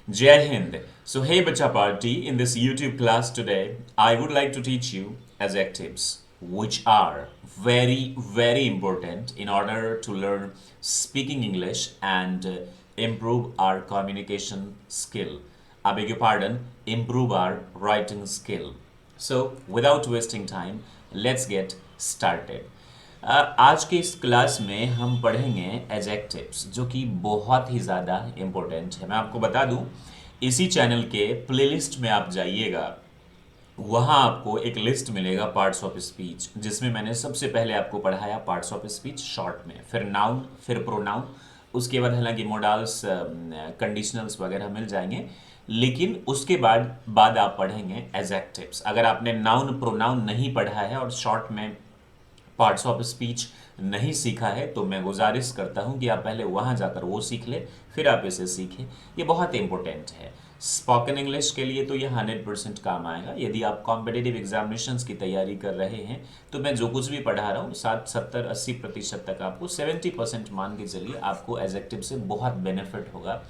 Jai Hind. So, hey Bacha Party, in this YouTube class today, I would like to teach you adjectives, which are very important in order to learn speaking English and improve our communication skill. I beg your pardon, improve our writing skill. So, without wasting time, let's get started. आज के इस class में हम पढ़ेंगे adjectives जो कि बहुत ही ज़्यादा इम्पोर्टेंट है। मैं आपको बता दूं, इसी चैनल के प्लेलिस्ट में आप जाइएगा, वहाँ आपको एक लिस्ट मिलेगा पार्ट्स ऑफ स्पीच, जिसमें मैंने सबसे पहले आपको पढ़ाया पार्ट्स ऑफ स्पीच शॉर्ट में, फिर नाउन, फिर प्रोनाउन, उसके बाद हालांकि मोडाल्स कंडीशनल्स वगैरह मिल जाएंगे, लेकिन उसके बाद आप पढ़ेंगे एडजेक्टिव्स। अगर आपने नाउन प्रोनाउन नहीं पढ़ा है और शॉर्ट में पार्ट्स ऑफ स्पीच नहीं सीखा है, तो मैं गुजारिश करता हूं कि आप पहले वहां जाकर वो सीख ले, फिर आप इसे सीखें। ये बहुत इंपॉर्टेंट है स्पोकन इंग्लिश के लिए, तो ये 100% काम आएगा। यदि आप कॉम्पिटिटिव एग्जामिनेशंस की तैयारी कर रहे हैं, तो मैं जो कुछ भी पढ़ा रहा हूँ 60-70-80% तक आपको 70% मान के चलिए, आपको एडजेक्टिव से बहुत बेनिफिट होगा।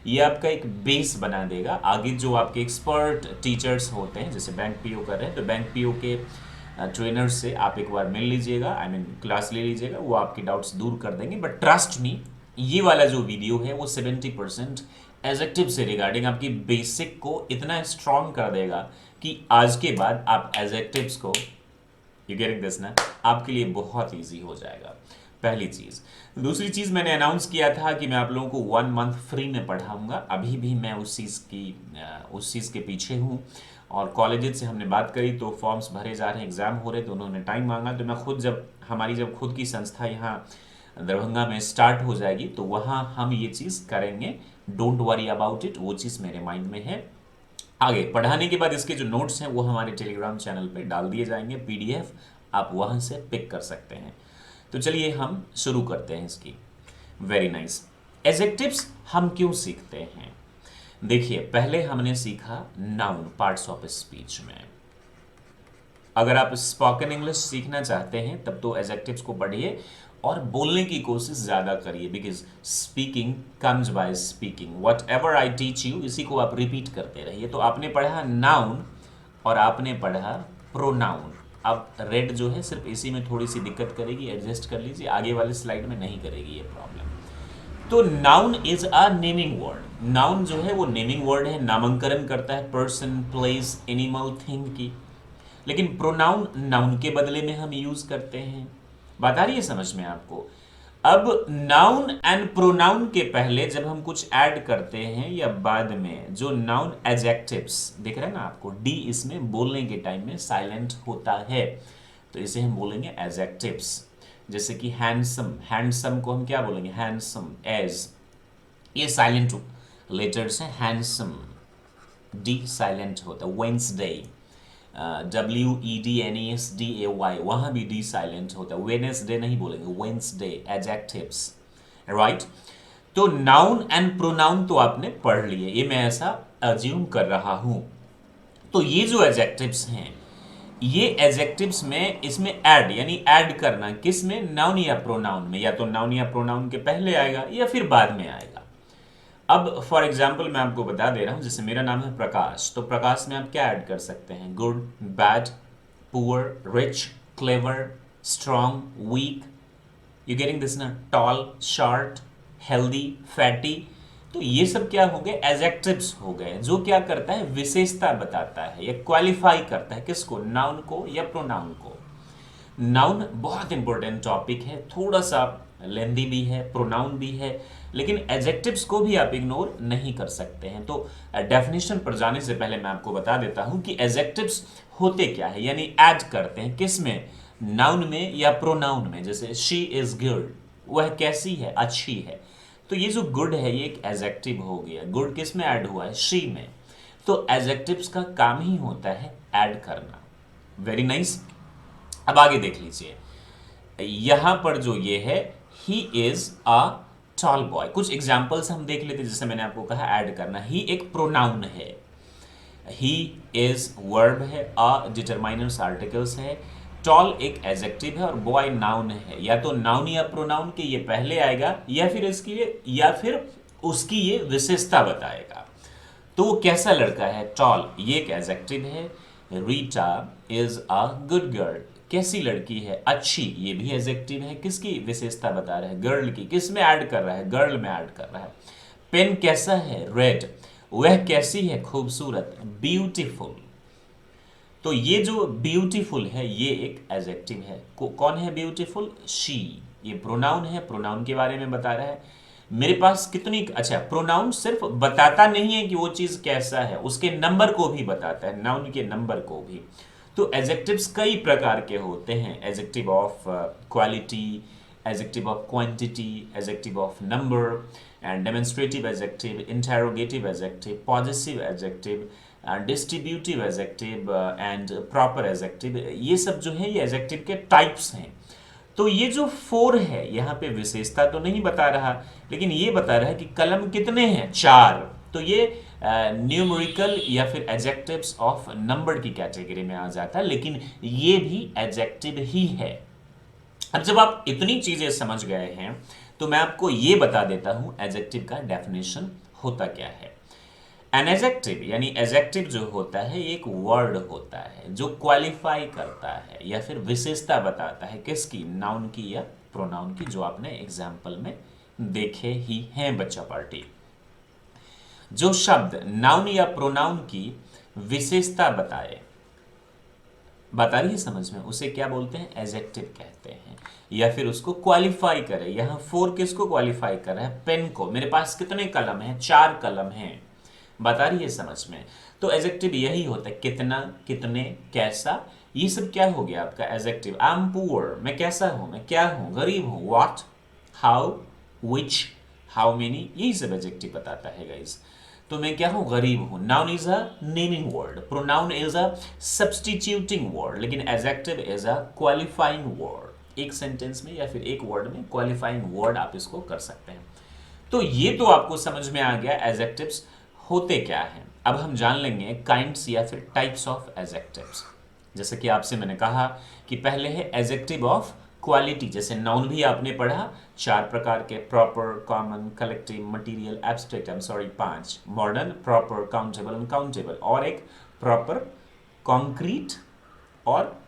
ये आपका एक बेस बना देगा। आगे जो आपके एक्सपर्ट टीचर्स होते हैं, जैसे बैंक पीओ कर रहे हैं, तो बैंक पीओ के ट्रेनर से आप एक बार मिल लीजिएगा, क्लास ले लीजिएगा, वो आपके डाउट्स दूर कर देंगे। बट ट्रस्ट मी, ये वाला जो वीडियो है वो 70% एडजेक्टिव से रिगार्डिंग आपकी बेसिक को इतना स्ट्रॉन्ग कर देगा कि आज के बाद आप एडजेक्टिव्स को, यू गेटिंग दिस ना, आपके लिए बहुत ईजी हो जाएगा। पहली चीज़। दूसरी चीज़, मैंने अनाउंस किया था कि मैं आप लोगों को 1 मंथ फ्री में पढ़ाऊंगा। अभी भी मैं उस चीज़ के पीछे हूँ, और कॉलेजेस से हमने बात करी तो फॉर्म्स भरे जा रहे हैं, एग्ज़ाम हो रहे, तो उन्होंने टाइम मांगा। तो मैं खुद जब खुद की संस्था यहाँ दरभंगा में स्टार्ट हो जाएगी, तो वहाँ हम ये चीज़ करेंगे। डोंट वरी अबाउट इट, वो चीज़ मेरे माइंड में है। आगे पढ़ाने के बाद इसके जो नोट्स हैं वो हमारे टेलीग्राम चैनल पे डाल दिए जाएंगे, पीडीएफ, आप वहाँ से पिक कर सकते हैं। तो चलिए हम शुरू करते हैं इसकी। Very nice. एडजेक्टिव्स हम क्यों सीखते हैं? देखिए, पहले हमने सीखा नाउन पार्ट्स ऑफ स्पीच में। अगर आप स्पोकन इंग्लिश सीखना चाहते हैं तब तो एडजेक्टिव्स को पढ़िए और बोलने की कोशिश ज़्यादा करिए, because speaking comes by speaking. What ever I teach you, इसी को आप रिपीट करते रहिए। तो आपने पढ़ा नाउन और आपने पढ़ा प्रोनाउन। अब रेड जो है सिर्फ इसी में थोड़ी सी दिक्कत करेगी, एडजस्ट कर लीजिए, आगे वाली स्लाइड में नहीं करेगी ये प्रॉब्लम। तो noun is a naming word. Noun जो है वो नेमिंग वर्ड है, नामकरण करता है पर्सन, प्लेस, एनिमल, थिंग की। लेकिन प्रोनाउन नाउन के बदले में हम यूज करते हैं। बात आ रही है समझ में आपको? अब नाउन एंड प्रोनाउन के पहले जब हम कुछ ऐड करते हैं या बाद में, जो नाउन एडजेक्टिव्स दिख रहा है ना आपको, डी इसमें बोलने के टाइम में साइलेंट होता है, तो इसे हम बोलेंगे एडजेक्टिव्स। जैसे कि हैंडसम, हैंडसम को हम क्या बोलेंगे? हैंडसम, एज, ये साइलेंट लेटर्स हैं। हैंडसम, डी साइलेंट होता है। वेंसडे, WEDNESDAY, वहाँ भी डी साइलेंट होता है। वेनेसडे नहीं बोलेंगे, वेंसडे, एडजेक्टिव्स, राइट। तो नाउन एंड प्रोनाउन तो आपने पढ़ लिए, ये मैं ऐसा अज्यूम कर रहा हूं। तो ये जो एडजेक्टिव्स हैं, ये एडजेक्टिव्स में इसमें ऐड, यानी ऐड करना, किस में? नाउन या प्रोनाउन में। या तो नाउन या प्रोनाउन के पहले आएगा या फिर बाद में आएगा। अब फॉर एग्जाम्पल मैं आपको बता दे रहा हूं, जैसे मेरा नाम है प्रकाश, तो प्रकाश में आप क्या ऐड कर सकते हैं? Good, bad, poor, rich, clever, strong, weak, you getting this ना? Tall, short, healthy, fatty. तो ये सब क्या हो गए? एडजेक्टिव्स हो गए, जो क्या करता है? विशेषता बताता है या क्वालिफाई करता है, किसको? नाउन को या प्रोनाउन को। नाउन बहुत इंपॉर्टेंट टॉपिक है, थोड़ा सा लेंदी भी है, प्रोनाउन भी है, लेकिन एडजेक्टिव्स को भी आप इग्नोर नहीं कर सकते हैं। तो डेफिनेशन पर जाने से पहले मैं आपको बता देता हूं कि एडजेक्टिव्स होते क्या है, यानी ऐड करते हैं, किस में? नाउन में या प्रोनाउन में। जैसे शी इज गुड, वह कैसी है? अच्छी है। तो ये जो गुड है ये एक एडजेक्टिव हो गया। गुड किस में ऐड हुआ है? शी में। तो एडजेक्टिव्स का काम ही होता है ऐड करना। Very nice. अब आगे देख लीजिए, यहां पर जो ये है, he is a tall boy. कुछ एग्जाम्पल्स हम देख लेते, जैसे मैंने आपको कहा ऐड करना। ही एक प्रोनाउन है, ही इज वर्ब है, अ डिटरमाइनर्स आर्टिकल्स है, टॉल एक एडजेक्टिव है और बॉय नाउन है। या तो नाउन या प्रोनाउन के ये पहले आएगा, या फिर उसकी ये विशेषता बताएगा। तो वो कैसा लड़का है, टॉल, ये एक एडजेक्टिव है। Rita is a good girl, कैसी लड़की है, अच्छी, ये भी एडजेक्टिव है। किसकी विशेषता बता रहा है, गर्ल की। किस में ऐड कर रहा है, गर्ल में ऐड कर रहा है। पेन कैसा है, रेड, वह कैसी है, खूबसूरत, ब्यूटीफुल। तो ये जो ब्यूटीफुल है ये एक एडजेक्टिव है। कौन है ब्यूटीफुल, शी, ये प्रोनाउन है, प्रोनाउन के बारे में बता रहा है। मेरे पास कितनी, अच्छा, प्रोनाउन सिर्फ बताता नहीं है कि वो चीज कैसा है, उसके नंबर को भी बताता है, नाउन के नंबर को भी। तो एडजेक्टिव्स कई प्रकार के होते हैं, adjective of quality, adjective of quantity, adjective of number, and demonstrative adjective, interrogative adjective, positive adjective, distributive adjective and proper adjective. ये सब जो है ये एडजेक्टिव के टाइप्स हैं। तो ये जो 4 है यहाँ पे विशेषता तो नहीं बता रहा, लेकिन ये बता रहा है कि कलम कितने हैं, 4। तो ये न्यूमेरिकल या फिर एडजेक्टिव्स ऑफ नंबर की कैटेगरी में आ जाता है, लेकिन ये भी एडजेक्टिव ही है। अब जब आप इतनी चीजें समझ गए हैं तो मैं आपको ये बता देता हूं एडजेक्टिव का डेफिनेशन होता क्या है। एन एडजेक्टिव यानी एडजेक्टिव जो होता है एक वर्ड होता है जो क्वालिफाई करता है या फिर विशेषता बताता है, किसकी, नाउन की या प्रोनाउन की, जो आपने एग्जाम्पल में देखे ही हैं बच्चा पार्टी। जो शब्द नाउन या प्रोनाउन की विशेषता बता रही है समझ में, उसे क्या बोलते हैं, एडजेक्टिव कहते हैं, या फिर उसको क्वालिफाई करे। यहां 4 किसको क्वालिफाई कर रहा है, पेन को। मेरे पास कितने कलम हैं, 4 कलम हैं, बता रही है समझ में। तो एडजेक्टिव यही होता है, कितना, कितने, कैसा, ये सब क्या हो गया आपका एडजेक्टिव। आई एम पुअर, मैं कैसा हूं, मैं क्या हूं, गरीब हूं। What, how, which, how many, यही सब एडजेक्टिव बताता है गाइस। तो मैं क्या हूं, गरीब हूं। Noun is a naming word, pronoun is a substituting word, लेकिन adjective is a qualifying word. एक सेंटेंस में या फिर एक वर्ड में क्वालिफाइंग वर्ड आप इसको कर सकते हैं। तो ये तो आपको समझ में आ गया एडजेक्टिव्स होते क्या हैं। अब हम जान लेंगे काइंड्स या फिर टाइप्स ऑफ एडजेक्टिव्स। जैसे कि आपसे मैंने कहा कि पहले है एडजेक्टिव ऑफ क्वालिटी, जैसे नाउन भी आपने पढ़ा, 4 प्रकार के, proper, common, collective, material, abstract, I am sorry 5, modern, proper, countable, uncountable, और एक प्रॉपर, कॉन्क्रीट और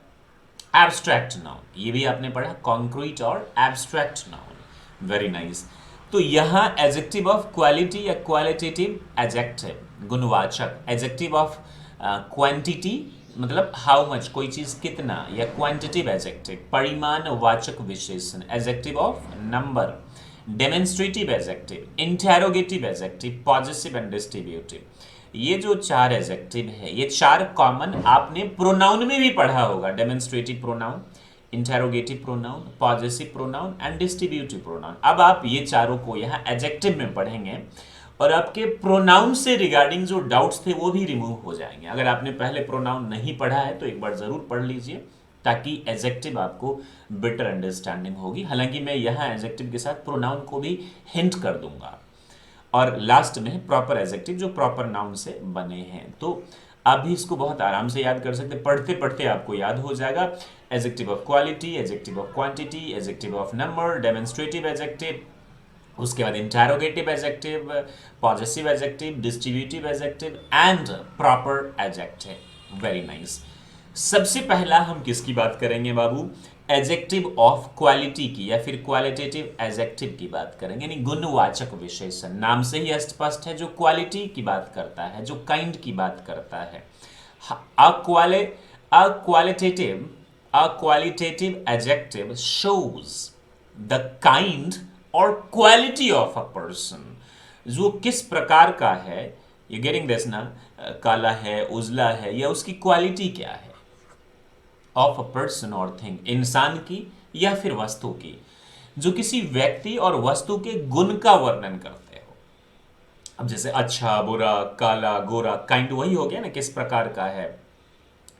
एब्स्ट्रैक्ट नाउन, ये भी आपने पढ़ा, कॉन्क्रीट और एब्स्ट्रैक्ट नाउन। Very nice. तो यहां एडजेक्टिव ऑफ क्वालिटी या क्वालिटेटिव एडजेक्टिव, गुणवाचक, एडजेक्टिव ऑफ क्वांटिटी मतलब हाउ मच, कोई चीज कितना, या क्वांटिटिव एडजेक्टिव, परिमाणवाचक विशेषण, adjective of number, demonstrative adjective, interrogative adjective, positive and distributive. ये जो 4 एडजेक्टिव है, ये 4 कॉमन आपने प्रोनाउन में भी पढ़ा होगा, demonstrative pronoun, interrogative pronoun, positive pronoun and distributive pronoun. अब आप ये चारों को यहाँ एडजेक्टिव में पढ़ेंगे और आपके प्रोनाउन से रिगार्डिंग जो डाउट्स थे वो भी रिमूव हो जाएंगे। अगर आपने पहले प्रोनाउन नहीं पढ़ा है तो एक बार जरूर पढ़ लीजिए, ताकि एडजेक्टिव आपको बेटर अंडरस्टैंडिंग होगी। हालांकि मैं यहाँ एडजेक्टिव के साथ प्रोनाउन को भी हिंट कर दूंगा, और लास्ट में प्रॉपर एडजेक्टिव जो प्रॉपर नाउन से बने हैं। तो आप भी इसको बहुत आराम से याद कर सकते, पढ़ते पढ़ते आपको याद हो जाएगा। Adjective of quality, adjective of quantity, adjective of number, demonstrative adjective, उसके बाद interrogative adjective, positive adjective, distributive adjective and proper adjective. Very nice. सबसे पहला हम किसकी बात करेंगे बाबू, एडजेक्टिव ऑफ क्वालिटी की या फिर क्वालिटेटिव एडजेक्टिव की बात करेंगे, यानी गुणवाचक विशेषण। नाम से ही स्पष्ट है, जो क्वालिटी की बात करता है, जो काइंड की बात करता है। A qualitative adjective shows the kind or quality of a person, जो किस प्रकार का है, you getting this ना, काला है, उजला है, या उसकी क्वालिटी क्या है, ऑफ अ पर्सन और थिंग, इंसान की या फिर वस्तु की, जो किसी व्यक्ति और वस्तु के गुण का वर्णन करते हो। अब जैसे अच्छा, बुरा, काला, गोरा, काइंड वही हो गया ना, किस प्रकार का है।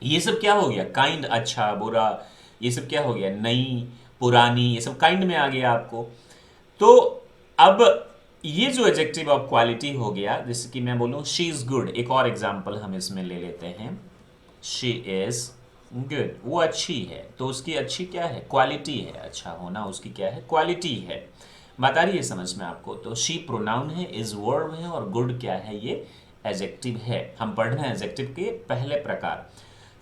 ये सब क्या हो गया, काइंड, अच्छा, बुरा, ये सब क्या हो गया, नई, पुरानी, ये सब काइंड में आ गया आपको। तो अब ये जो एडजेक्टिव ऑफ क्वालिटी हो गया, जैसे कि मैं बोलूं शी इज गुड, एक और एग्जांपल हम इसमें ले लेते हैं, शी इज गुड, वो अच्छी है, तो उसकी अच्छी क्या है, क्वालिटी है, अच्छा होना उसकी क्या है, क्वालिटी है। बता रही है समझ में आपको। तो शी प्रोनाउन है, इज वर्ब है, और गुड क्या है, ये एडजेक्टिव है। हम पढ़ रहे हैं एडजेक्टिव के पहले प्रकार।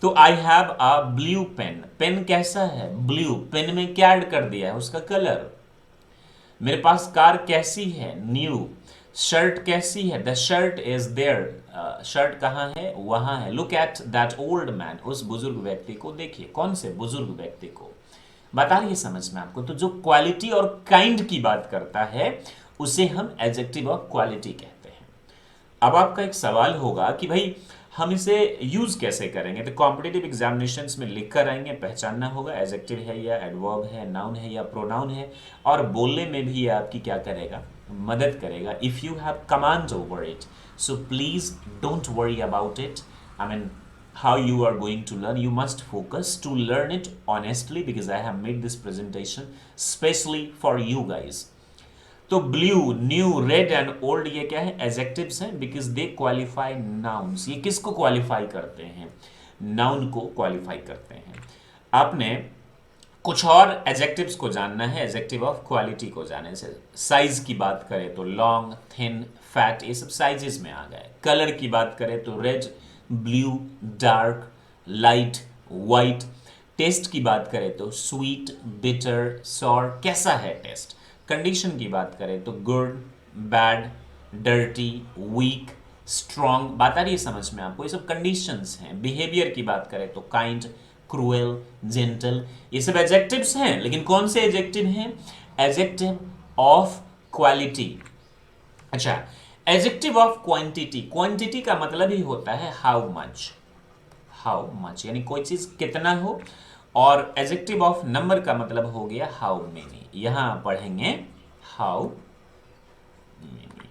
तो I have a blue pen, pen कैसा है? ब्लू। पेन में क्या ऐड कर दिया है? उसका कलर। मेरे पास कार कैसी है? न्यू। शर्ट कैसी है? The shirt is there, shirt कहाँ है? वहां है। Look at that old man, उस बुजुर्ग व्यक्ति को देखिए। कौन से बुजुर्ग व्यक्ति को? बता रही है समझ में आपको? तो जो क्वालिटी और काइंड की बात करता है उसे हम एडजेक्टिव ऑफ क्वालिटी कहते हैं। अब आपका एक सवाल होगा कि भाई हम इसे यूज कैसे करेंगे? तो कॉम्पिटिटिव एग्जामिनेशंस में लिख कर आएंगे, पहचानना होगा एडजेक्टिव है या एडवर्ब है, नाउन है या प्रोनाउन है, और बोलने में भी ये आपकी क्या करेगा? मदद करेगा। If you have command over it, so please don't worry about it. I mean how you are going to learn, you must focus to learn it honestly because I have made this presentation specially for you guys. तो blue, new, red and old ये क्या है? Adjectives हैं because they qualify nouns. ये किसको qualify करते हैं? Noun को क्वालिफाई करते हैं। आपने कुछ और एडजेक्टिव्स को जानना है, एडजेक्टिव ऑफ क्वालिटी को जानने से। साइज की बात करें तो लॉन्ग, थिन, फैट, ये सब साइजेस में आ गए। कलर की बात करें तो red, blue, dark, light, white. Taste की बात करें तो स्वीट, बिटर, सॉर, कैसा है टेस्ट। कंडीशन की बात करें तो good, bad, dirty, weak, strong. बात आ रही है समझ में आपको? ये सब कंडीशंस हैं। बिहेवियर की बात करें तो काइंड, क्रूएल, जेंटल, ये सब एडजेक्टिव्स हैं। लेकिन कौन से एडजेक्टिव हैं? Adjective of quality. अच्छा, एडजेक्टिव ऑफ क्वांटिटी, क्वांटिटी का मतलब ही होता है हाउ मच, हाउ मच यानी कोई चीज कितना हो। और एडजेक्टिव ऑफ नंबर का मतलब हो गया हाउ मेनी। यहां पढ़ेंगे हाउ मेनी।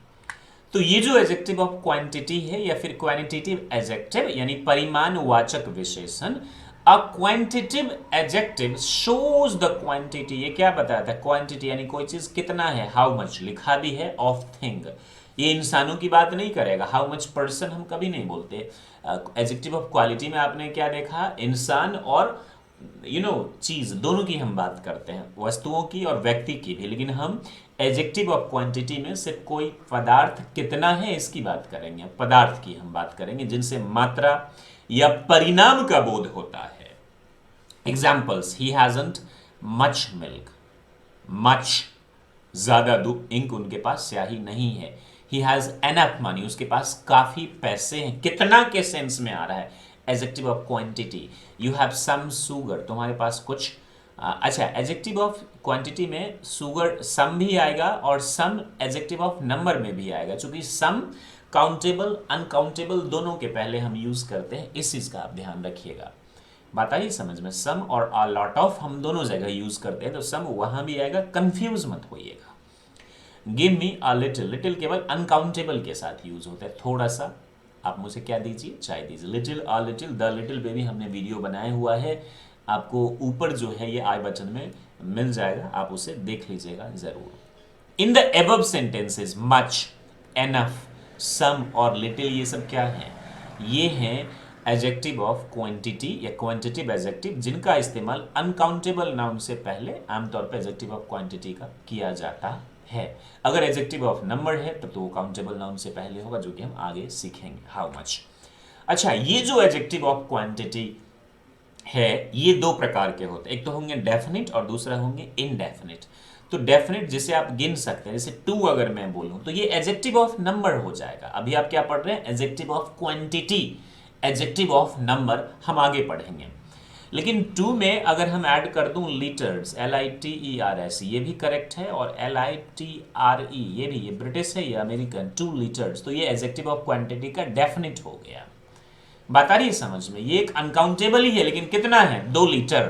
तो ये जो एडजेक्टिव ऑफ क्वांटिटी है या फिर क्वांटिटेटिव एडजेक्टिव यानी परिमाणवाचक विशेषण। A quantitative adjective shows the quantity, ये क्या बताता है? क्वांटिटी यानी कोई चीज कितना है, हाउ मच लिखा भी है, ऑफ थिंग। ये इंसानों की बात नहीं करेगा, हाउ मच पर्सन हम कभी नहीं बोलते। एडजेक्टिव ऑफ क्वालिटी में आपने क्या देखा? इंसान और चीज दोनों की हम बात करते हैं, वस्तुओं की और व्यक्ति की भी। लेकिन हम एडजेक्टिव ऑफ क्वांटिटी में सिर्फ कोई पदार्थ कितना है इसकी बात करेंगे, पदार्थ की हम बात करेंगे जिनसे मात्रा या परिणाम का बोध होता है। Examples, he hasn't much milk, much ज्यादा दूध, इंक उनके पास स्याही नहीं है। ही हैज एनफ मनी, उसके पास काफी पैसे हैं। कितना के सेंस में आ रहा है? Adjective of quantity. You have some sugar, तुम्हारे पास कुछ अच्छा, एडजेक्टिव ऑफ क्वांटिटी में शुगर सम भी आएगा और सम एडजेक्टिव ऑफ नंबर में भी आएगा। चूंकि सम काउंटेबल अनकाउंटेबल दोनों के पहले हम यूज करते हैं, इस चीज का आप ध्यान रखिएगा। बात आई समझ में? सम और अ लॉट ऑफ हम दोनों जगह यूज करते हैं, तो सम वहां भी आएगा, कंफ्यूज मत होइएगा। Give me a little, little केवल अनकाउंटेबल के साथ यूज होता है, थोड़ा सा। आप मुझे क्या दीजिए? चाय दीजिए। Little, a little, the little baby हमने वीडियो बनाया हुआ है, आपको ऊपर जो है ये आई बटन में मिल जाएगा, आप उसे देख लीजिएगा जरूर। In the above sentences much, enough, some और लिटिल ये सब क्या है? ये हैं एडजेक्टिव ऑफ क्वांटिटी या क्वांटिटिव एडजेक्टिव जिनका इस्तेमाल अनकाउंटेबल नाउन से पहले आमतौर पर एडजेक्टिव ऑफ क्वांटिटी का किया जाता है। अगर एडजेक्टिव ऑफ नंबर है तब तो वो काउंटेबल नाउन से पहले होगा, जो कि हम आगे सीखेंगे, हाउ मच। अच्छा, ये जो एडजेक्टिव ऑफ क्वांटिटी है ये दो प्रकार के होते हैं, एक तो होंगे डेफिनिट और दूसरा होंगे इनडेफिनिट। तो डेफिनिट जिसे आप गिन सकते हैं, जैसे टू अगर मैं बोलूं तो ये एडजेक्टिव ऑफ नंबर हो जाएगा। अभी आप क्या पढ़ रहे हैं? Adjective of quantity, adjective of number हम आगे पढ़ेंगे। लेकिन टू में अगर हम ऐड कर दूं लीटर्स, LITERS, ये भी करेक्ट है, और LITRE ये भी, ये ब्रिटिश है, ये अमेरिकन, 2 लीटर्स, तो ये एडजेक्टिव ऑफ क्वांटिटी का डेफिनिट हो गया। बात आ रही है समझ में? ये एक अनकाउंटेबल ही है, लेकिन कितना है? 2 लीटर,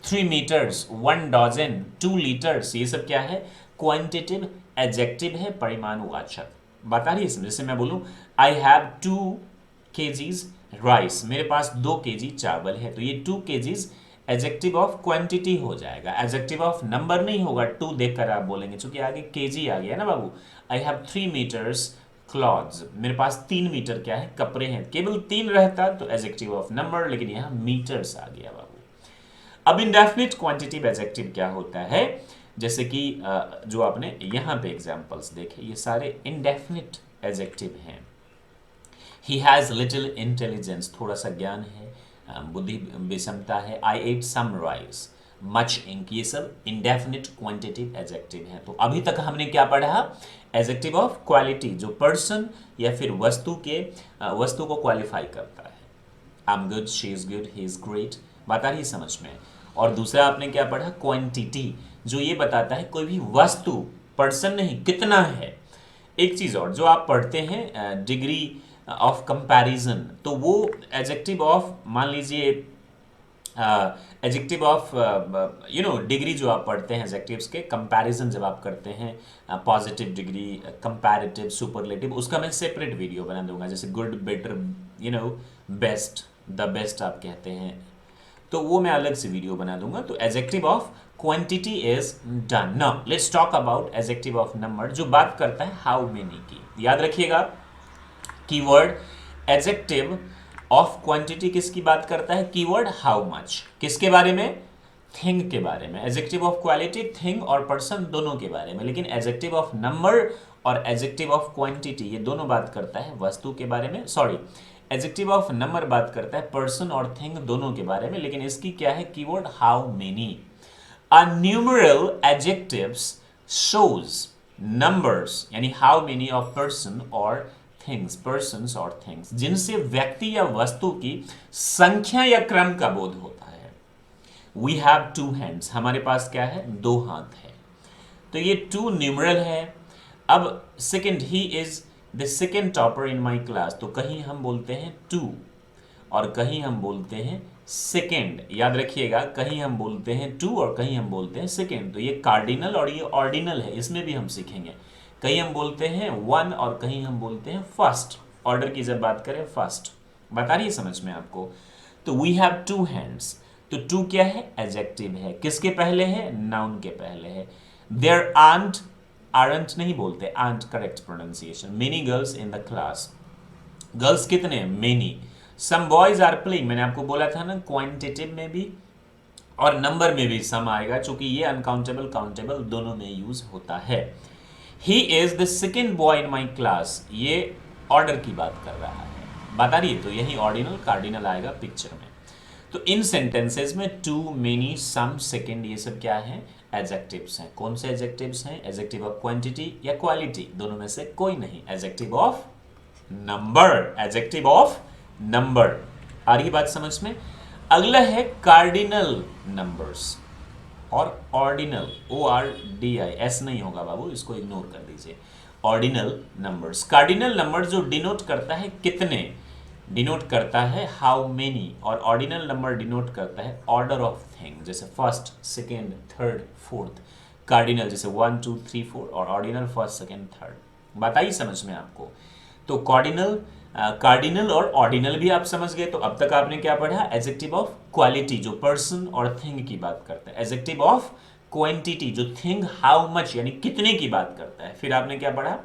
3 मीटर्स, 1 डजन, 2 लीटर्स, ये सब क्या है? क्वांटिटिव एडजेक्टिव है, परिमाणवाचक। बात आ रही है समझ? जैसे मैं बोलूं आई हैव 2 kgs राइस, मेरे पास 2 kg चावल है, तो ये 2 kgs एडजेक्टिव ऑफ क्वांटिटी हो जाएगा, एडजेक्टिव ऑफ नंबर नहीं होगा। 2 देखकर आप बोलेंगे, चूंकि आगे kg आ गया ना बाबू। आई हैव 3 मीटर्स क्लॉथ्स, मेरे पास 3 मीटर क्या है? कपड़े हैं। केवल 3 रहता तो एडजेक्टिव ऑफ नंबर, लेकिन यहां मीटर्स आ गया बाबू। अब इंडेफिनिट क्वांटिटिव एडजेक्टिव क्या होता है? जैसे कि जो आपने यहां पे एग्जांपल्स देखे, ये सारे इंडेफिनिट एडजेक्टिव हैं। ही हैज़ लिटिल इंटेलिजेंस, थोड़ा सा ज्ञान है, बुद्धि विषमता है। I ate some rice, much ink, ये सब इंडेफिनिट क्वांटिटिव एडजेक्टिव है। तो अभी तक हमने क्या पढ़ा? एडजेक्टिव ऑफ क्वालिटी, जो पर्सन या फिर वस्तु को क्वालिफाई करता है। I am good, she is good, he is great, बात आ रही है समझ में। और दूसरा आपने क्या पढ़ा? क्वांटिटी, जो ये बताता है कोई भी वस्तु, पर्सन नहीं, कितना है। एक चीज और जो आप पढ़ते हैं डिग्री ऑफ कंपैरिजन, तो वो एडजेक्टिव ऑफ, मान लीजिए एडजेक्टिव ऑफ डिग्री जो आप पढ़ते हैं एडजेक्टिव्स के, कंपैरिजन जब आप करते हैं, पॉजिटिव डिग्री, कंपैरेटिव, सुपरलेटिव, उसका मैं सेपरेट वीडियो बना दूंगा। जैसे good, better, best, the best आप कहते हैं, तो वो मैं अलग से वीडियो बना दूंगा। तो adjective of quantity is done. Now let's talk about adjective of number, जो बात करता है हाउ मेनी की। याद रखिएगा कीवर्ड एडजेक्टिव ऑफ क्वांटिटी किसकी बात करता है? Keyword how much. किसके बारे में? थिंग के बारे में। एडजेक्टिव ऑफ क्वालिटी थिंग और पर्सन दोनों के बारे में, लेकिन एडजेक्टिव ऑफ नंबर और एडजेक्टिव ऑफ क्वांटिटी ये दोनों बात करता है वस्तु के बारे में। सॉरी, एडजेक्टिव ऑफ नंबर बात करता है पर्सन और थिंग दोनों के बारे में, लेकिन इसकी क्या है? Keyword how many. A numeral adjectives shows numbers, यानी हाउ मेनी ऑफ पर्सन और थिंग्स, पर्सन्स और थिंग्स, जिनसे व्यक्ति या वस्तु की संख्या या क्रम का बोध होता है। वी हैव टू हैंड्स, हमारे पास क्या है? दो हाथ है। तो ये टू न्यूमरल है। अब second, he is the second topper in my class, तो कहीं हम बोलते हैं टू और कहीं हम बोलते हैं सेकंड। याद रखिएगा, कहीं हम बोलते हैं टू और कहीं हम बोलते हैं सेकंड। तो ये कार्डिनल और ये ऑर्डिनल है, इसमें भी हम सीखेंगे। कहीं हम बोलते हैं वन और कहीं हम बोलते हैं फर्स्ट। ऑर्डर की जब बात करें फर्स्ट, बता रही है समझ में आपको। तो वी हैव टू हैंड्स, तो टू क्या है? एडजेक्टिव है। किसके पहले है? नाउन के पहले है। देयर आंट, आरंट नहीं बोलते, aunt correct pronunciation. Many girls in the class, girls कितने? Many. Some boys are playing, मैंने आपको बोला था ना, क्वांटिटिव में भी और नंबर में भी सम आएगा, चूंकि ये अनकाउंटेबल काउंटेबल दोनों में यूज होता है। He is the second boy in my class, ये ऑर्डर की बात कर रहा है, बता रही है। तो यही ऑर्डिनल कार्डिनल आएगा पिक्चर में। तो इन सेंटेंसेस में टू, मेनी, सम, सेकेंड, ये सब क्या है? एडजेक्टिव्स हैं। कौन से एडजेक्टिव्स हैं? एडजेक्टिव ऑफ क्वांटिटी या क्वालिटी, दोनों में से कोई नहीं। Adjective of number, adjective of number. आ रही बात समझ में? अगला है कार्डिनल नंबर्स और ऑर्डिनल, ORDI, एस नहीं होगा बाबू, इसको इग्नोर कर दीजिए। ऑर्डिनल नंबर्स, कार्डिनल नंबर जो डिनोट करता है कितने, डिनोट करता है हाउ मेनी, और ऑर्डिनल नंबर डिनोट करता है ऑर्डर ऑफ थिंग, जैसे first, second, third, fourth. Cardinal जैसे 1 2 3 4 और ऑर्डिनल फर्स्ट, सेकेंड, थर्ड। बताइए समझ में आपको। तो कार्डिनल और ऑर्डिनल भी आप समझ गए। तो अब तक आपने क्या पढ़ा? एडजेक्टिव ऑफ क्वालिटी जो पर्सन और थिंग की बात करता है। एडजेक्टिव ऑफ क्वांटिटी जो थिंग हाउ मच यानी कितने की बात करता है। फिर आपने क्या पढ़ा?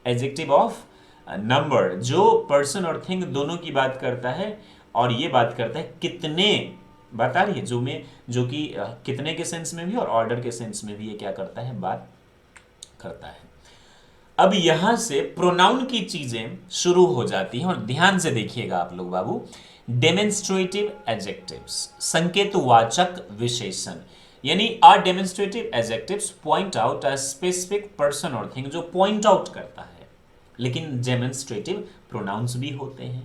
एडजेक्टिव ऑफ नंबर जो पर्सन और थिंग दोनों की बात करता है और ये बात करता है कितने, बता रही है जो कि कितने के सेंस में भी और ऑर्डर के सेंस में भी ये क्या करता है? बात करता है। अब यहां से प्रोनाउन की चीजें शुरू हो जाती हैं और ध्यान से देखिएगा आप लोग बाबू। डेमोन्स्ट्रेटिव एडजेक्टिव्स, संकेतवाचक विशेषण, यानी are demonstrative adjectives point out a specific person और थिंग, जो पॉइंट आउट करता है। लेकिन डेमोन्स्ट्रेटिव प्रोनाउंस भी होते हैं।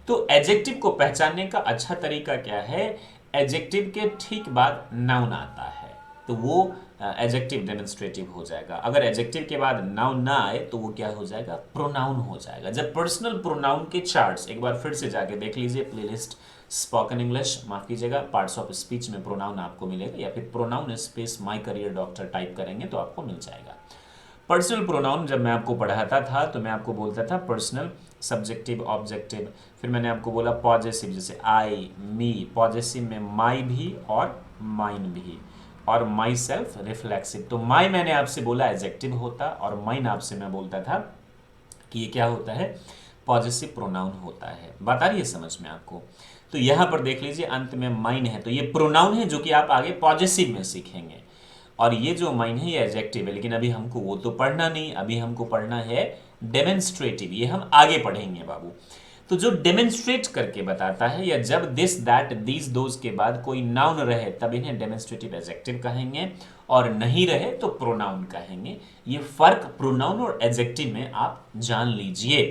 तो एडजेक्टिव को पहचानने का अच्छा तरीका क्या है? एडजेक्टिव के ठीक बाद नाउन आता है तो वो एडजेक्टिव डेमोन्स्ट्रेटिव हो जाएगा। अगर एडजेक्टिव के बाद नाउन ना आए तो वो क्या हो जाएगा? प्रोनाउन हो जाएगा। जब पर्सनल प्रोनाउन के चार्ट्स एक बार फिर से जाके देख लीजिए, प्लेलिस्ट स्पोकन इंग्लिश, माफ कीजिएगा, पार्ट्स ऑफ स्पीच में प्रोनाउन आपको मिलेगा, या फिर pronoun space my career doctor type करेंगे तो आपको मिल जाएगा। पर्सनल प्रोनाउन जब मैं आपको पढ़ाता था तो मैं आपको बोलता था पर्सनल, सब्जेक्टिव, ऑब्जेक्टिव। फिर मैंने आपको बोला पॉजेसिव, जैसे आई, मी, पॉजेसिव में माई भी और माइन भी, और माई सेल्फ रिफ्लेक्सिव। तो माई मैंने आपसे बोला एडजेक्टिव होता और माइन आपसे मैं बोलता था कि ये क्या होता है? पॉजेसिव प्रोनाउन होता है। बात आ रही है समझ में आपको? तो यहां पर देख लीजिए अंत में माइन है, तो ये प्रोनाउन है जो कि आप आगे पॉजेसिव में सीखेंगे, और ये जो माइन है ये एडजेक्टिव है। लेकिन अभी हमको वो तो पढ़ना नहीं, अभी हमको पढ़ना है डेमोन्स्ट्रेटिव, ये हम आगे पढ़ेंगे बाबू। तो जो डेमोन्स्ट्रेट करके बताता है, या जब दिस दैट दीज दोज के बाद कोई नाउन रहे तब इन्हें डेमोन्स्ट्रेटिव एडजेक्टिव कहेंगे, और नहीं रहे तो प्रोनाउन कहेंगे। ये फर्क प्रोनाउन और एडजेक्टिव में आप जान लीजिए।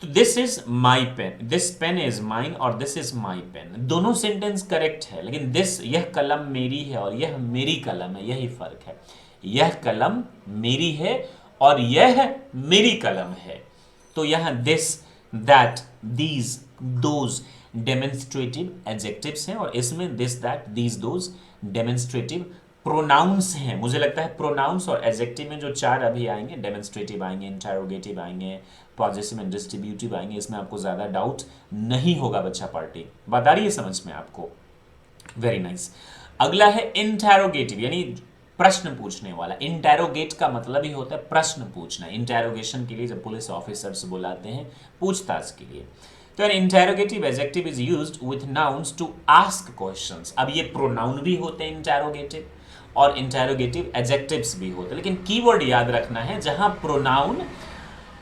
तो this is my pen, this pen is mine, और दिस इज माई पेन, दोनों सेंटेंस करेक्ट है, लेकिन दिस यह कलम मेरी है और यह मेरी कलम है, यही फर्क है। यह कलम मेरी है और यह मेरी कलम है। तो यहां this that these those demonstrative adjectives हैं, और इसमें this that these those demonstrative pronouns हैं। मुझे लगता है प्रोनाउंस और एडजेक्टिव में जो चार अभी आएंगे, डेमोन्स्ट्रेटिव आएंगे, इंटरोगेटिव आएंगे, पॉजेसिव एंड डिस्ट्रीब्यूटिव आएंगे, इसमें आपको ज्यादा डाउट नहीं होगा बच्चा पार्टी। बात आ रही है समझ में आपको? Very nice. अगला है इंटरोगेटिव, यानी प्रश्न पूछने वाला। इंटेरोगेट का मतलब ही होता है प्रश्न पूछना। इंटेरोगेशन के लिए जब पुलिस ऑफिसर्स बुलाते हैं पूछताछ के लिए, तो an interrogative adjective is used with nouns to ask questions. अब ये प्रोनाउन भी होते हैं इंटेरोगेटिव, और इंटेरोगेटिव एडजेक्टिव्स भी होते हैं, लेकिन कीवर्ड याद रखना है, जहां प्रोनाउन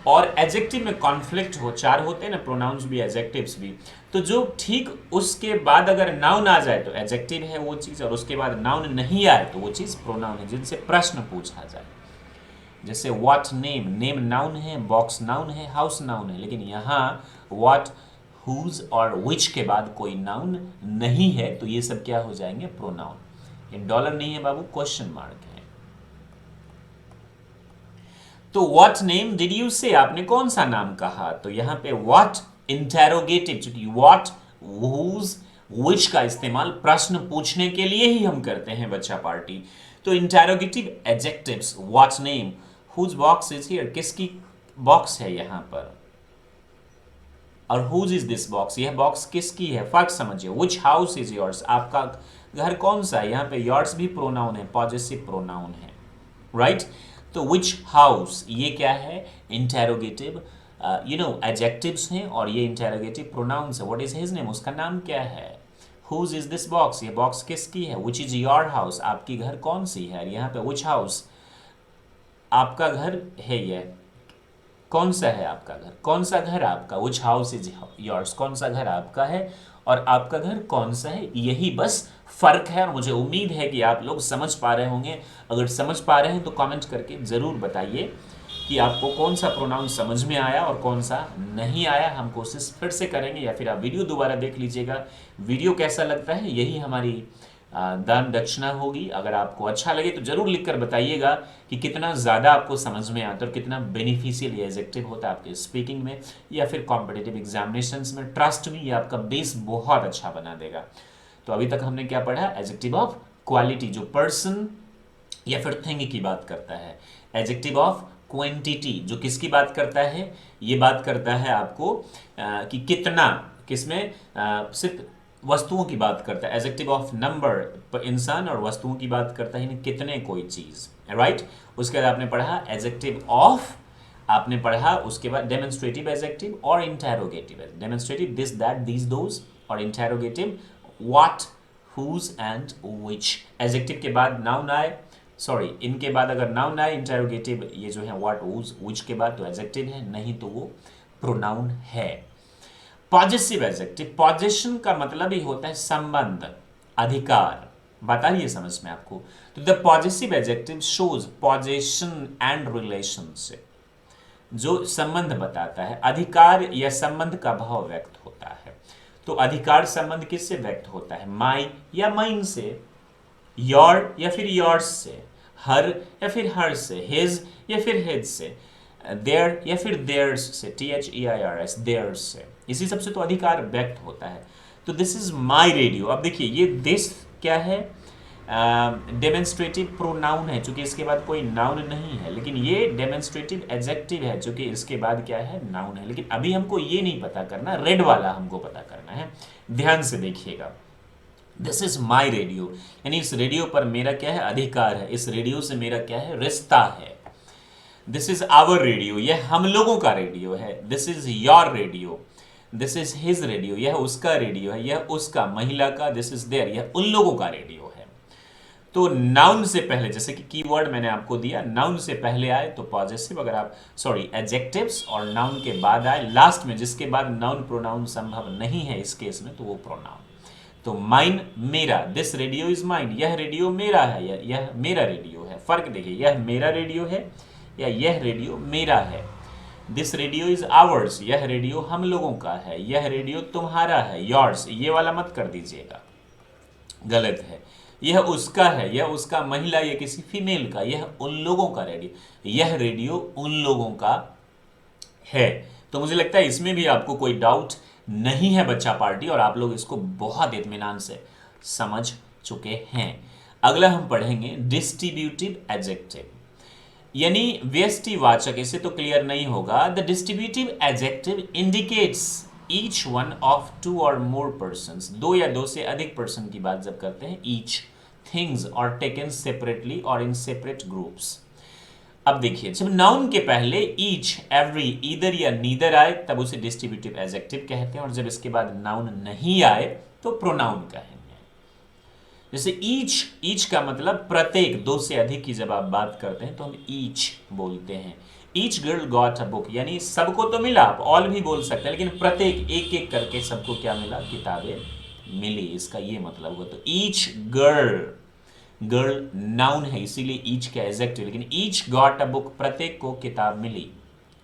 और एडजेक्टिव में कॉन्फ्लिक्ट हो, चार होते हैं ना, प्रोनाउंस भी एडजेक्टिव्स भी, तो जो ठीक उसके बाद अगर नाउन आ जाए तो एडजेक्टिव है वो चीज, और उसके बाद नाउन नहीं आए तो वो चीज प्रोनाउन है, जिनसे प्रश्न पूछा जाए। जैसे व्हाट नेम, नेम नाउन है, बॉक्स नाउन है, हाउस नाउन है, लेकिन यहाँ व्हाट, हुज और विच के बाद कोई नाउन नहीं है, तो ये सब क्या हो जाएंगे? प्रोनाउन। ये डॉलर नहीं है बाबू, क्वेश्चन मार्क है। तो व्हाट नेम डिड यू से, आपने कौन सा नाम कहा? तो यहां पे व्हाट इंटेरोगेटिव, चूंकि व्हाट, हुज, विच का इस्तेमाल प्रश्न पूछने के लिए ही हम करते हैं बच्चा पार्टी। तो interrogative adjectives, what name, whose box is here, किसकी बॉक्स है यहां पर, और हुज इज दिस बॉक्स, यह बॉक्स किसकी है, फर्क समझिए। विच हाउस इज योर्स, आपका घर कौन सा है, यहां पे योर्स भी प्रोनाउन है, पॉजेसिव प्रोनाउन है, राइट। तो विच हाउस, ये क्या है? इंटेरोगेटिव एडजेक्टिव्स हैं, और ये इंटेरोगेटिव प्रोनाउंस है। व्हाट इज हिज नेम, उसका नाम क्या है। हुज इज दिस बॉक्स, ये बॉक्स किसकी है। विच इज योर हाउस, आपकी घर कौन सी है। यहाँ पे विच हाउस, आपका घर है, ये कौन सा है आपका घर, कौन सा घर आपका। विच हाउस इज योर्स, कौन सा घर आपका है, और आपका घर कौन सा है। यही बस फर्क है, और मुझे उम्मीद है कि आप लोग समझ पा रहे होंगे। अगर समझ पा रहे हैं तो कमेंट करके ज़रूर बताइए कि आपको कौन सा प्रोनाउन समझ में आया और कौन सा नहीं आया। हम कोशिश फिर से करेंगे, या फिर आप वीडियो दोबारा देख लीजिएगा। वीडियो कैसा लगता है, यही हमारी दान दक्षिणा होगी। अगर आपको अच्छा लगे तो जरूर लिखकर बताइएगा कि कितना ज़्यादा आपको समझ में आता है और कितना बेनिफिशियल ये एडजेक्टिव होता है आपके स्पीकिंग में या फिर कॉम्पिटिटिव एग्जामिनेशंस में। ट्रस्ट में ये आपका बेस बहुत अच्छा बना देगा। तो अभी तक हमने क्या पढ़ा? एडजेक्टिव ऑफ क्वालिटी, जो पर्सन या फिर थिंग की बात करता है। एडजेक्टिव ऑफ क्वांटिटी, जो किसकी बात करता है? ये बात करता है आपको कि कितना, किसमें सिर्फ वस्तुओं की बात करता है। एडजेक्टिव ऑफ नंबर, इंसान और वस्तुओं की बात करता है, कितने कोई चीज, राइट। उसके बाद आपने पढ़ा एडजेक्टिव ऑफ, आपने पढ़ा उसके बाद डेमोन्स्ट्रेटिव एडजेक्टिव और interrogative. Demonstrative this that these those, और interrogative what, whose and which. Adjective के बाद नाउन आए, सॉरी इनके बाद अगर नाउन आए इंटेरोगेटिव, ये जो है व्हाट, हुज, व्हिच के बाद तो एडजेक्टिव है, नहीं तो वो प्रोनाउन है। पॉजेसिव एडजेक्टिव, पॉजेशन का मतलब ही होता है संबंध, अधिकार। बात आ रही है समझ में आपको? तो the possessive adjective shows possession and relationship, जो संबंध बताता है, अधिकार या संबंध का भाव व्यक्त होता है। तो अधिकार संबंध किससे व्यक्त होता है? माई या माइन से, योर या फिर योर्स से, हर या फिर हर से, हिज या फिर हिज से, देयर या फिर देयर्स से, THEIRS, देयर्स से, इसी सबसे तो अधिकार व्यक्त होता है। तो दिस इज माई रेडियो। अब देखिए ये दिस क्या है? डेमोन्स्ट्रेटिव प्रोनाउन है, चूंकि इसके बाद कोई नाउन नहीं है, लेकिन ये डेमोन्स्ट्रेटिव एडजेक्टिव है, चूंकि इसके बाद क्या है? नाउन है। लेकिन अभी हमको ये नहीं पता करना, रेड वाला हमको पता करना है। ध्यान से देखिएगा, दिस इज माई रेडियो, यानी इस रेडियो पर मेरा क्या है? अधिकार है। इस रेडियो से मेरा क्या है? रिश्ता है। दिस इज आवर रेडियो, यह हम लोगों का रेडियो है। This is your radio, this is his radio, यह उसका रेडियो है, यह उसका, महिला का, दिस इज देयर, यह उन लोगों का रेडियो है। तो नाउन से पहले, जैसे कि कीवर्ड मैंने आपको दिया, नाउन से पहले आए तो पॉजेसिव, अगर आप सॉरी एडजेक्टिव्स, और नाउन के बाद आए लास्ट में, जिसके बाद नाउन प्रोनाउन संभव नहीं है इस केस में, तो वो प्रोनाउन। तो माइन मेरा, दिस रेडियो इज माइन, यह रेडियो मेरा है, यह मेरा रेडियो है। फर्क देखिए, यह मेरा रेडियो है या यह रेडियो मेरा है। दिस रेडियो इज आवर्स, यह रेडियो हम लोगों का है, यह रेडियो तुम्हारा है, योर्स, ये वाला मत कर दीजिएगा, गलत है। यह उसका है, यह उसका महिला या किसी फीमेल का, यह उन लोगों का रेडियो, यह रेडियो उन लोगों का है। तो मुझे लगता है इसमें भी आपको कोई डाउट नहीं है बच्चा पार्टी, और आप लोग इसको बहुत इत्मीनान से समझ चुके हैं। अगला हम पढ़ेंगे डिस्ट्रीब्यूटिव एडजेक्टिव, यानी व्यष्टिवाचक। इसे तो क्लियर नहीं होगा। The distributive adjective indicates each one of two or more persons, दो या दो से अधिक पर्सन की बात जब करते हैं, ईच थिंग्स और टेकन सेपरेटली और इन सेपरेट ग्रुप्स। अब देखिए, जब नाउन के पहले ईच, एवरी, ईदर या नीदर आए तब उसे डिस्ट्रीब्यूटिव एडजेक्टिव कहते हैं, और जब इसके बाद नाउन नहीं आए तो प्रोनाउन कहेंगे। जैसे ईच, ईच का मतलब प्रत्येक, दो से अधिक की जब आप बात करते हैं तो हम ईच बोलते हैं। Each girl got a book, यानी सबको तो मिला, आप ऑल भी बोल सकते हैं, लेकिन प्रत्येक, एक एक करके सबको क्या मिला, किताबें मिली, इसका ये मतलब हुआ। तो ईच गर्ल, गर्ल नाउन है इसीलिए ईच का एडजेक्टिव, लेकिन ईच गॉट अ बुक, प्रत्येक को किताब मिली,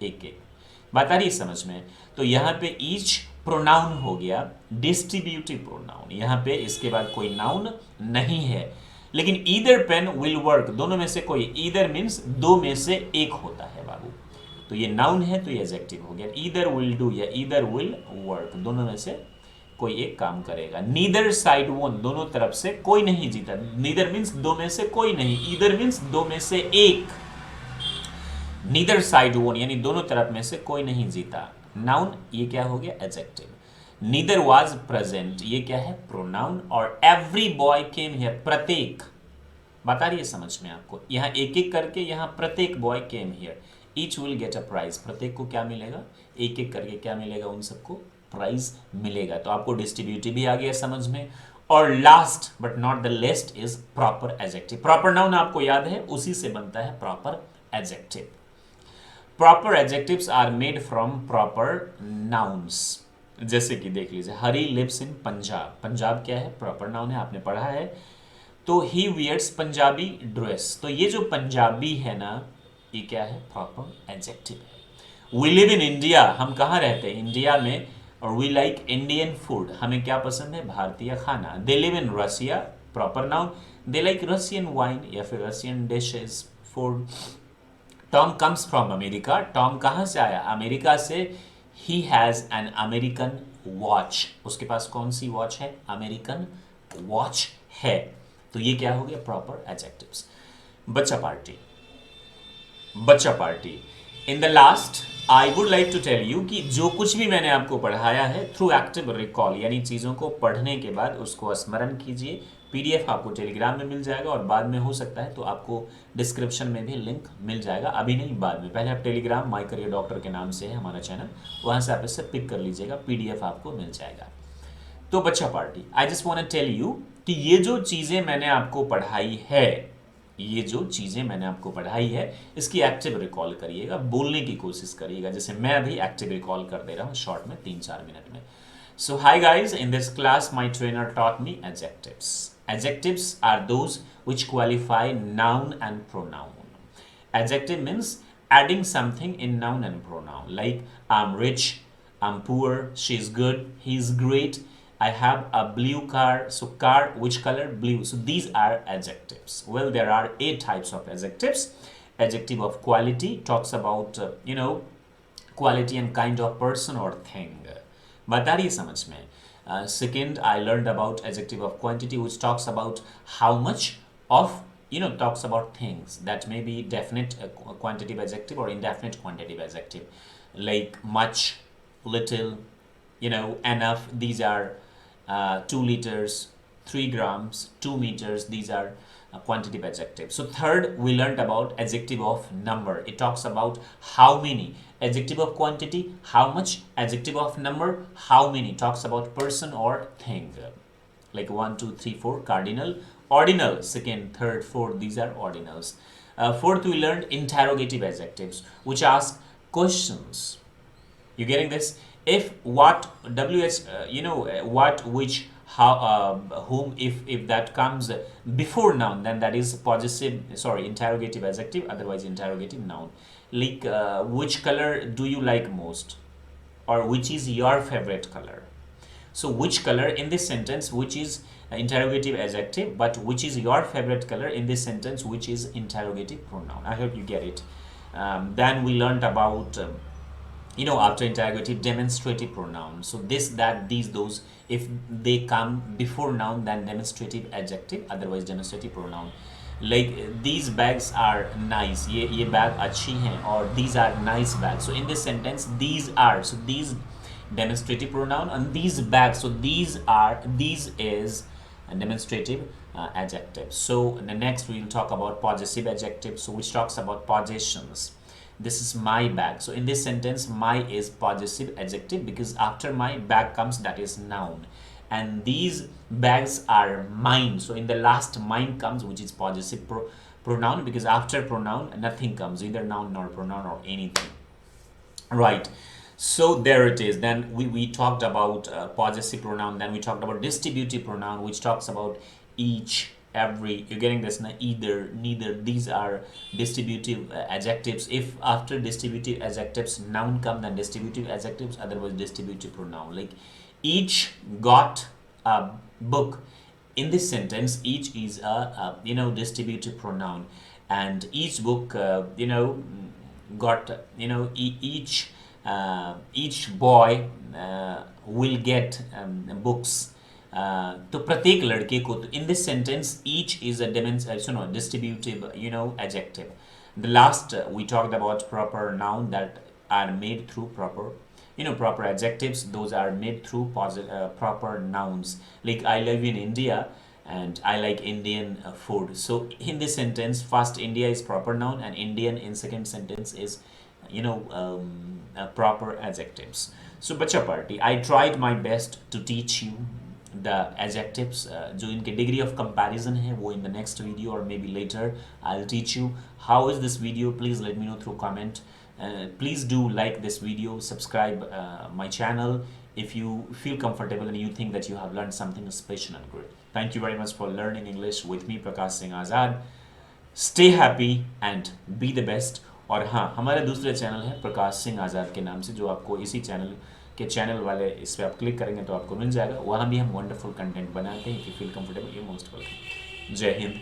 एक एक। बात आ रही समझ में? तो यहां पे ईच प्रोनाउन हो गया, डिस्ट्रीब्यूटिव प्रोनाउन। यहां पे इसके बाद कोई नाउन नहीं है, लेकिन ईदर पेन विल वर्क, दोनों में से कोई, ईदर मीन्स दो में से एक होता है बाबू, तो ये नाउन है तो ये एडजेक्टिव हो गया। ईदर विल डू या ईदर विल वर्क, दोनों में से कोई एक काम करेगा। नीदर साइड वन, दोनों तरफ से कोई नहीं जीता। नीदर मीन्स दो में से कोई नहीं, ईदर मीन्स दो में से एक। नीदर साइड वन यानी दोनों तरफ में से कोई नहीं जीता, नाउन, ये क्या हो गया, एडजेक्टिव। नीदर वाज प्रेजेंट, ये क्या है, प्रोनाउन। और एवरी बॉय केम हियर, प्रत्येक, बता रही है समझ में आपको, यहां एक एक करके, यहां प्रत्येक boy came here, each will get a prize, प्रत्येक को क्या मिलेगा, एक एक करके क्या मिलेगा, उन सबको प्राइज मिलेगा। तो आपको डिस्ट्रीब्यूटिव भी आ गया समझ में। और last but not the least is proper adjective. Proper noun आपको याद है, उसी से बनता है proper adjective. Proper adjectives are made from proper nouns. जैसे कि देख लीजिए, Harry lives in Punjab, Punjab क्या है, प्रॉपर नाउन है, आपने पढ़ा है। तो ही वियर्स पंजाबी ड्रेस, तो ये जो पंजाबी है ना, ये क्या है, प्रॉपर एडजेक्टिव है। वी लिव इन इंडिया, हम कहाँ रहते हैं, इंडिया में। और वी लाइक इंडियन फूड, हमें क्या पसंद है, भारतीय खाना। They live in Russia, proper noun, they like Russian wine या फिर Russian dishes, food. Tom comes from America, Tom कहाँ से आया, अमेरिका से। He has an American watch, उसके पास कौन सी वॉच है, अमेरिकन वॉच है। तो ये क्या हो गया, प्रॉपर एडजेक्टिव्स। बच्चा पार्टी, बच्चा party, in the last I would like to tell you कि जो कुछ भी मैंने आपको पढ़ाया है थ्रू एक्टिव रिकॉल, यानी चीज़ों को पढ़ने के बाद उसको स्मरण कीजिए। पीडीएफ आपको टेलीग्राम में मिल जाएगा, और बाद में हो सकता है तो आपको डिस्क्रिप्शन में भी लिंक मिल जाएगा, अभी नहीं बाद में। पहले आप टेलीग्राम माई करियर डॉक्टर के नाम से है हमारा चैनल, वहाँ से आप इससे पिक कर लीजिएगा, पीडीएफ आपको मिल जाएगा। तो बच्चा party, I just want to tell you कि ये जो चीज़ें मैंने आपको पढ़ाई है, ये जो चीज़ें मैंने आपको पढ़ाई है, इसकी एक्टिव रिकॉल करिएगा, बोलने की कोशिश करिएगा, जैसे मैं अभी एक्टिव रिकॉल कर दे रहा हूँ शॉर्ट में 3-4 मिनट में। So hi guys, in this class my trainer taught me adjectives. Adjectives are those which qualify noun and pronoun. Adjective means adding something in noun and pronoun, like I'm rich, I'm poor, she's good, he's great, I have a blue car. So car, which color? Blue. So these are adjectives. Well, there are 8 types of adjectives. Adjective of quality talks about quality and kind of person or thing. बता रही है समझ में। Second, I learned about adjective of quantity, which talks about how much of, talks about things that may be definite quantitative adjective or indefinite quantitative adjective, like much, little, enough. These are 2 liters, 3 grams, 2 meters. These are quantitative adjectives. So third, we learned about adjective of number. It talks about how many. Adjective of quantity, how much. Adjective of number, how many, talks about person or thing, like 1 2 3 4 cardinal ordinal, second, third, fourth, these are ordinals. Fourth, we learned interrogative adjectives, which ask questions. You getting this? If, what, wh, what, which, how, whom, if that comes before noun, then that is possessive, sorry, interrogative adjective, otherwise interrogative noun. Like, which color do you like most, or which is your favorite color? So which color in this sentence, which is interrogative adjective, but which is your favorite color in this sentence, which is interrogative pronoun. I hope you get it. Then we learned about after interrogative, demonstrative pronoun. So this, that, these, those, if they come before noun, then demonstrative adjective, otherwise demonstrative pronoun. Like, these bags are nice, ये bag अच्छी हैं, or these are nice bags. So in this sentence, these are, so these demonstrative pronoun, and these bags, so these is a demonstrative adjective. So the next we will talk about possessive adjective, so which talks about possessions. This is my bag. So in this sentence, my is possessive adjective, because after my, bag comes, that is noun, and these bags are mine. So in the last, mine comes, which is possessive pronoun, because after pronoun nothing comes, either noun nor pronoun or anything, right? So there it is. Then we talked about possessive pronoun. Then we talked about distributive pronoun, which talks about each, every. You're getting this now? Either, neither, these are distributive adjectives. If after distributive adjectives noun come, then distributive adjectives, otherwise distributive pronoun. Like, each got a book. In this sentence, each is a distributive pronoun, and each book got each boy will get books. तो प्रत्येक लड़के को, तो in this sentence each is a distributive adjective. The last we talked about proper noun that are made through proper adjectives. Those are made through proper nouns. Like, I live in India and I like Indian food. So in this sentence, first India is proper noun, and Indian in second sentence is proper adjectives. So बच्चा party, I tried my best to teach you the adjectives. जो इनके degree of comparison है वो in the next video or maybe later I'll teach you. How is this video? Please let me know through comment. Please do like this video, subscribe my channel if you feel comfortable and you think that you have learned something special and good. Thank you very much for learning English with me, Prakash Singh Azad. Stay happy and be the best. और हाँ, हमारे दूसरे channel है प्रकाश सिंह आज़ाद के नाम से, जो आपको इसी चैनल वाले इस पर आप क्लिक करेंगे तो आपको मिल जाएगा. वहाँ भी हम वंडरफुल कंटेंट बनाते हैं. If you feel comfortable, you most welcome. जय हिंद.